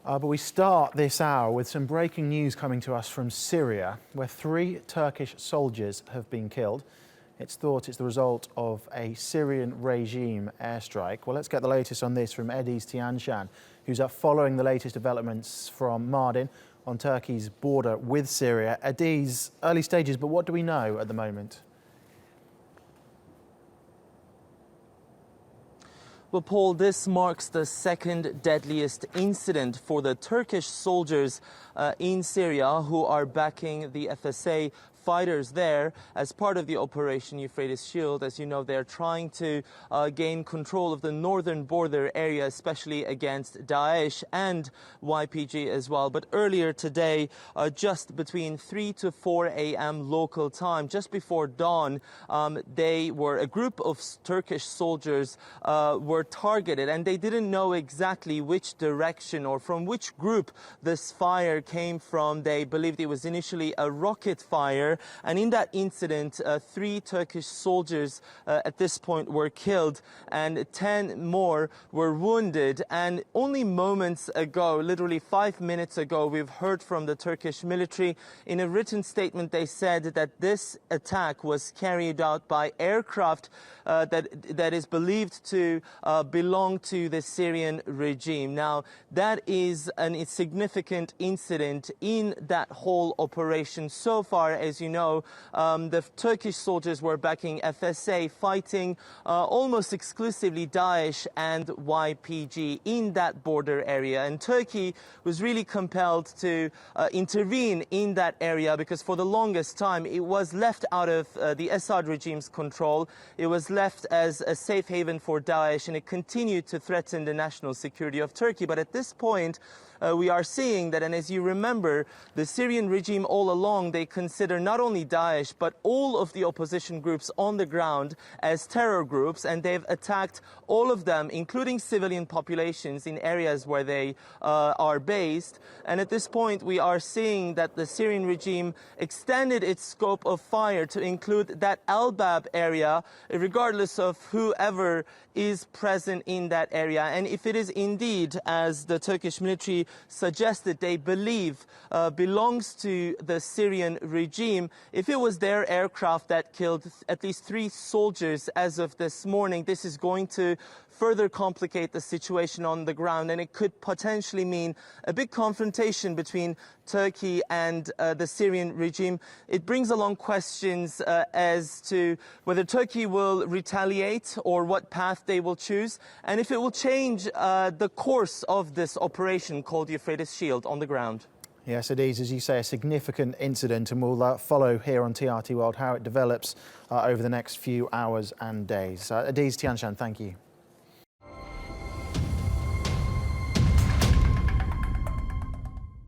But we start this hour with some breaking news coming to us from Syria, where 3 Turkish soldiers have been killed. It's thought it's the result of a Syrian regime airstrike. Well, let's get the latest on this from Ediz Tiyansan, who's following the latest developments from Mardin on Turkey's border with Syria. Ediz, early stages, but what do we know at the moment? Well, Paul, this marks the second deadliest incident for the Turkish soldiers in Syria who are backing the FSA fighters there as part of the Operation Euphrates Shield. As you know, they're trying to gain control of the northern border area, especially against Daesh and YPG as well. But earlier today, just between 3 to 4 a.m. local time, just before dawn, a group of Turkish soldiers were targeted, and they didn't know exactly which direction or from which group this fire came from. They believed it was initially a rocket fire. And in that incident, 3 Turkish soldiers at this point were killed and 10 more were wounded. And only moments ago, literally 5 minutes ago, we've heard from the Turkish military. In a written statement, they said that this attack was carried out by aircraft that is believed to belong to the Syrian regime. Now, that is a significant incident in that whole operation. So far, as you know, the Turkish soldiers were backing FSA, fighting almost exclusively Daesh and YPG in that border area. And Turkey was really compelled to intervene in that area because for the longest time it was left out of the Assad regime's control. It was left as a safe haven for Daesh, and it continued to threaten the national security of Turkey. But at this point, we are seeing that, and as you remember, the Syrian regime all along, they consider not only Daesh, but all of the opposition groups on the ground as terror groups, and they've attacked all of them, including civilian populations in areas where they are based. And at this point, we are seeing that the Syrian regime extended its scope of fire to include that Al-Bab area, regardless of whoever is present in that area. And if it is indeed, as the Turkish military suggested, they believe belongs to the Syrian regime, if it was their aircraft that killed at least 3 soldiers as of this morning, this is going to further complicate the situation on the ground, and it could potentially mean a big confrontation between Turkey and the Syrian regime. It brings along questions as to whether Turkey will retaliate or what path they will choose, and if it will change the course of this operation called Euphrates Shield on the ground. Yes, it is, as you say, a significant incident, and we'll follow here on TRT World how it develops over the next few hours and days. Ediz Tiyansan, thank you.